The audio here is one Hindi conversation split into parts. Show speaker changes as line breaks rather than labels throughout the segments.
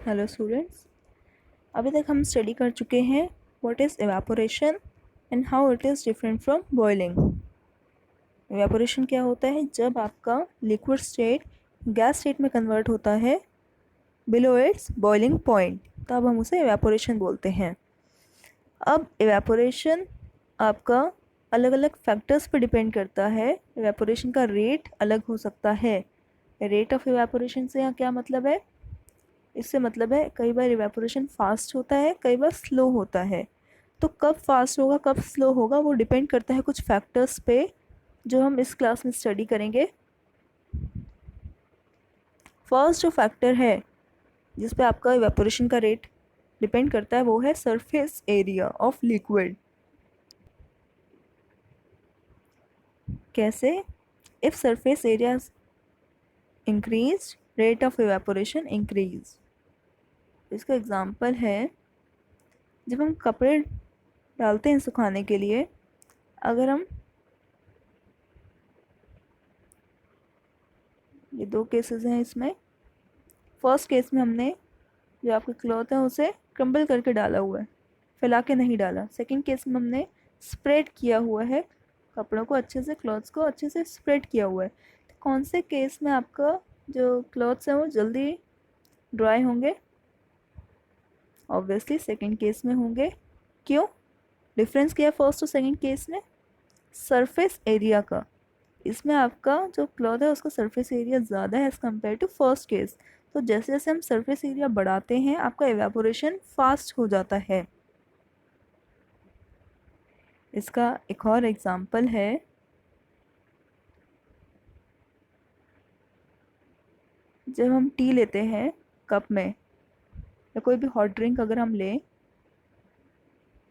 Hello students. अभी तक हम स्टडी कर चुके हैं what is evaporation and how it is different from boiling. Evaporation क्या होता है? जब आपका लिक्विड स्टेट गैस स्टेट में कन्वर्ट होता है बिलो इट्स बॉइलिंग पॉइंट, तब हम उसे एवापोरेशन बोलते हैं। अब एवापोरेशन आपका अलग अलग फैक्टर्स पर डिपेंड करता है। एवापोरेशन का रेट अलग हो सकता है। रेट ऑफ एवापोरेशन से यहाँ क्या मतलब है? इससे मतलब है कई बार इवेपोरेशन फास्ट होता है, कई बार स्लो होता है। तो कब फास्ट होगा कब स्लो होगा वो डिपेंड करता है कुछ फैक्टर्स पे, जो हम इस क्लास में स्टडी करेंगे। फर्स्ट जो फैक्टर है जिस पे आपका इवेपोरेशन का रेट डिपेंड करता है वो है सरफेस एरिया ऑफ लिक्विड। कैसे? If surface area increase rate of evaporation increase. इसका एग्जांपल है जब हम कपड़े डालते हैं सुखाने के लिए, अगर हम ये दो केसेस हैं इसमें। फर्स्ट केस में हमने जो आपके क्लॉथ है उसे क्रम्बल करके डाला हुआ है, फैला के नहीं डाला। सेकंड केस में हमने स्प्रेड किया हुआ है, कपड़ों को अच्छे से, क्लॉथ्स को अच्छे से स्प्रेड किया हुआ है। तो कौन से केस में आपका जो क्लॉथ्स हैं वो जल्दी ड्राई होंगे? ऑब्वियसली सेकंड केस में होंगे। क्यों? डिफरेंस क्या है फर्स्ट और सेकंड केस में? सरफेस एरिया का। इसमें आपका जो क्लॉथ है उसका सरफेस एरिया ज़्यादा है as compare to first case. तो जैसे जैसे हम सरफेस एरिया बढ़ाते हैं आपका एवेपोरेशन फास्ट हो जाता है। इसका एक और एग्जांपल है, जब हम टी लेते हैं कप में या कोई भी हॉट ड्रिंक अगर हम लें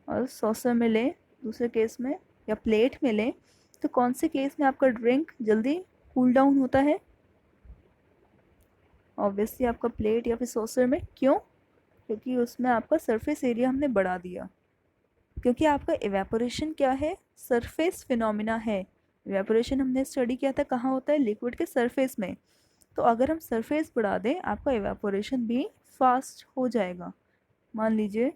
और सॉसर में लें दूसरे केस में, या प्लेट में लें, तो कौन से केस में आपका ड्रिंक जल्दी कूल डाउन होता है? ऑब्वियसली आपका प्लेट या फिर सॉसर में। क्यों? क्योंकि उसमें आपका सरफेस एरिया हमने बढ़ा दिया। क्योंकि आपका इवेपोरेशन क्या है? सरफेस फिनोमिना है। इवेपोरेशन हमने स्टडी किया था कहाँ होता है? लिक्विड के सरफेस में। तो अगर हम सरफेस बढ़ा दें आपका इवेपोरेशन भी फास्ट हो जाएगा। मान लीजिए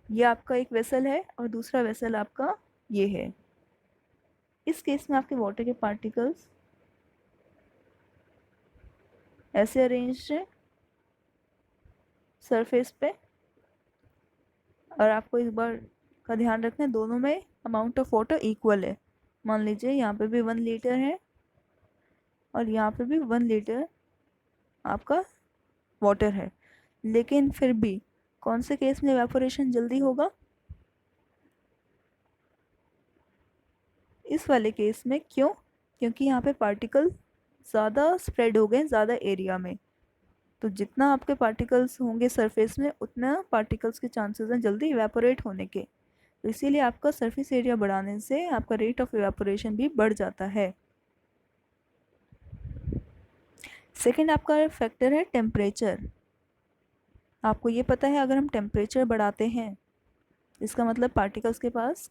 ये आपका एक वेसल है और दूसरा वेसल आपका ये है। इस केस में आपके वाटर के पार्टिकल्स ऐसे अरेंज है सरफेस पे, और आपको इस बार का ध्यान रखना है दोनों में अमाउंट ऑफ वाटर इक्वल है। मान लीजिए यहाँ पे भी 1 लीटर है और यहाँ पे भी 1 लीटर आपका वाटर है, लेकिन फिर भी कौन से केस में एवापोरेशन जल्दी होगा? इस वाले केस में। क्यों? क्योंकि यहाँ पे पार्टिकल ज़्यादा स्प्रेड हो गए ज़्यादा एरिया में। तो जितना आपके पार्टिकल्स होंगे सरफेस में उतना पार्टिकल्स के चांसेस हैं जल्दी इवेपोरेट होने के। तो इसीलिए आपका सरफेस एरिया बढ़ाने से आपका रेट ऑफ इवेपोरेशन भी बढ़ जाता है। सेकंड आपका फैक्टर है टेम्परेचर। आपको ये पता है अगर हम टेम्परेचर बढ़ाते हैं इसका मतलब पार्टिकल्स के पास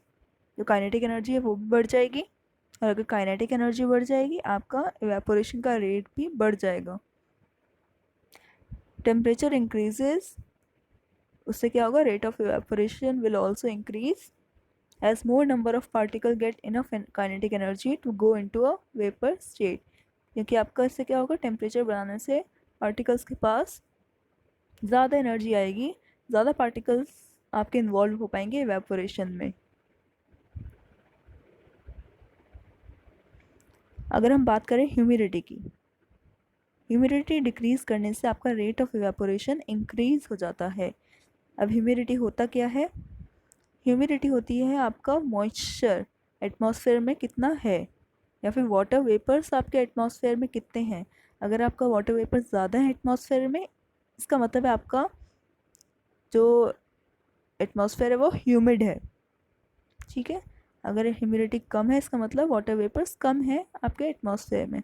जो काइनेटिक एनर्जी है वो भी बढ़ जाएगी, और अगर काइनेटिक एनर्जी बढ़ जाएगी आपका इवेपोरेशन का रेट भी बढ़ जाएगा। टेम्परेचर इंक्रीजेज, उससे क्या होगा? Rate of evaporation will also increase as more number of particles get enough kinetic energy to go into a vapor state। क्योंकि आपका इससे क्या होगा? टेम्परेचर बढ़ाने से पार्टिकल्स के पास ज़्यादा एनर्जी आएगी, ज़्यादा पार्टिकल्स आपके इन्वॉल्व हो पाएंगे इवेपोरेशन में। अगर हम बात करें ह्यूमिडिटी की, ह्यूमिडिटी डिक्रीज़ करने से आपका रेट ऑफ इवेपोरेशन इंक्रीज़ हो जाता है। अब ह्यूमिडिटी होता क्या है? ह्यूमिडिटी होती है आपका मॉइस्चर एटमॉस्फेयर में कितना है, या फिर वाटर वेपर्स आपके एटमॉस्फेयर में कितने हैं। अगर आपका वाटर वेपर ज़्यादा है एटमॉस्फेयर में, इसका मतलब है आपका जो एटमॉस्फेयर है वो ह्यूमिड है। ठीक है? अगर ह्यूमिडिटी कम है इसका मतलब वाटर वेपर्स कम है आपके एटमॉस्फेयर में।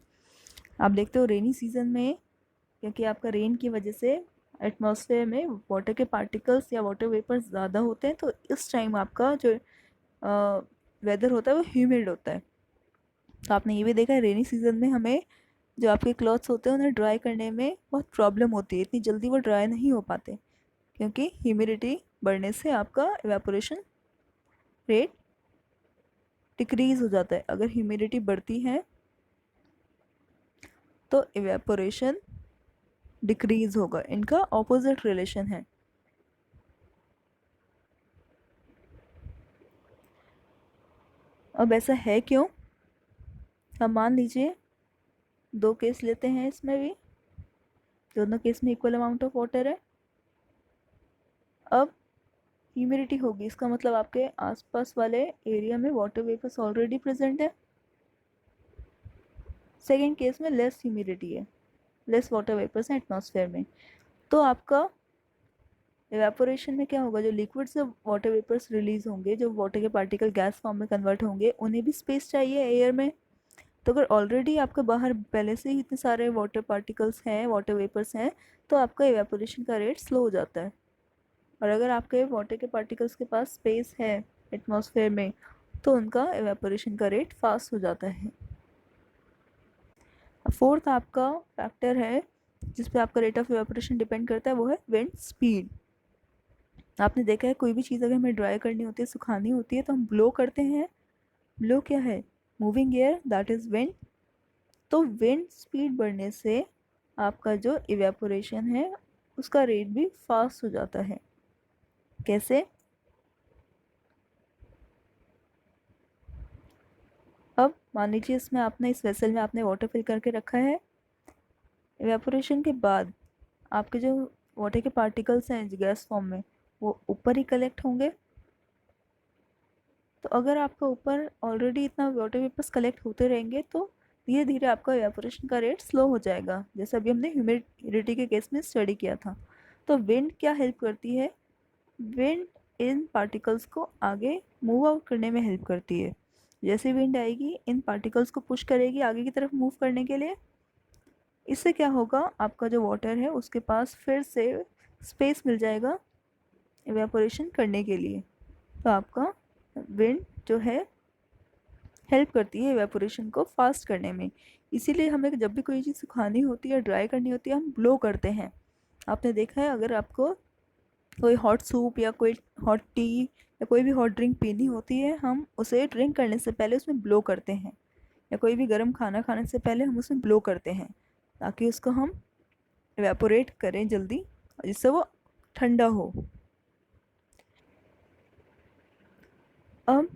आप देखते हो रेनी सीजन में, क्योंकि आपका रेन की वजह से एटमॉस्फेयर में वाटर के पार्टिकल्स या वाटर वेपर्स ज़्यादा होते हैं, तो इस टाइम आपका जो वेदर होता है वो ह्यूमिड होता है। तो आपने ये भी देखा है रेनी सीजन में हमें जो आपके क्लॉथ्स होते हैं उन्हें ड्राई करने में बहुत प्रॉब्लम होती है, इतनी जल्दी वो ड्राई नहीं हो पाते, क्योंकि ह्यूमिडिटी बढ़ने से आपका इवेपोरेशन रेट डिक्रीज़ हो जाता है। अगर ह्यूमिडिटी बढ़ती है तो इवेपोरेशन डिक्रीज़ होगा, इनका ऑपोजिट रिलेशन है। अब ऐसा है क्यों? अब मान लीजिए 2 केस लेते हैं, इसमें भी दोनों केस में इक्वल अमाउंट ऑफ वाटर है। अब ह्यूमिडिटी होगी, इसका मतलब आपके आसपास वाले एरिया में वाटर वेपर्स ऑलरेडी प्रेजेंट है। सेकेंड केस में लेस ह्यूमिडिटी है, लेस वाटर वेपर्स हैं एटमॉस्फेयर में। तो आपका इवेपोरेशन में क्या होगा, जो लिक्विड से वाटर वेपर्स रिलीज होंगे, जो वाटर के पार्टिकल गैस फॉर्म में कन्वर्ट होंगे, उन्हें भी स्पेस चाहिए एयर में। तो अगर ऑलरेडी आपके बाहर पहले से ही इतने सारे वाटर पार्टिकल्स हैं, वाटर वेपर्स हैं, तो आपका इवेपोरेशन का रेट स्लो हो जाता है। और अगर आपके वाटर के पार्टिकल्स के पास स्पेस है एटमॉस्फेयर में, तो उनका इवेपोरेशन का रेट फास्ट हो जाता है। फोर्थ आपका फैक्टर है जिस पे आपका रेट ऑफ इवेपोरेशन डिपेंड करता है, वो है विंड स्पीड। आपने देखा है कोई भी चीज़ अगर हमें ड्राई करनी होती है, सुखानी होती है, तो हम ब्लो करते हैं। ब्लो क्या है? Moving air, that is wind. तो विंड स्पीड बढ़ने से आपका जो इवेपोरेशन है उसका रेट भी फास्ट हो जाता है। कैसे? अब मान लीजिए इसमें आपने, इस वेसल में आपने वाटर फिल करके रखा है। इवेपोरेशन के बाद आपके जो वाटर के पार्टिकल्स हैं गैस फॉर्म में, वो ऊपर ही कलेक्ट होंगे। तो अगर आपका ऊपर ऑलरेडी इतना वाटर वेपर्स कलेक्ट होते रहेंगे तो धीरे धीरे आपका इवेपोरेशन का रेट स्लो हो जाएगा, जैसे अभी हमने ह्यूमिडिटी के केस में स्टडी किया था। तो विंड क्या हेल्प करती है? विंड इन पार्टिकल्स को आगे मूव आउट करने में हेल्प करती है। जैसे विंड आएगी, इन पार्टिकल्स को पुश करेगी आगे की तरफ मूव करने के लिए। इससे क्या होगा, आपका जो वाटर है उसके पास फिर से स्पेस मिल जाएगा इवेपोरेशन करने के लिए। तो आपका विंड जो है हेल्प करती है इवेपोरेशन को फास्ट करने में। इसीलिए हमें जब भी कोई चीज़ सुखानी होती है, ड्राई करनी होती है, हम ब्लो करते हैं। आपने देखा है, अगर आपको कोई हॉट सूप या कोई हॉट टी या कोई भी हॉट ड्रिंक पीनी होती है, हम उसे ड्रिंक करने से पहले उसमें ब्लो करते हैं। या कोई भी गर्म खाना खाने से पहले हम उसमें ब्लो करते हैं, ताकि उसको हम इवेपोरेट करें जल्दी, जिससे वो ठंडा हो। अब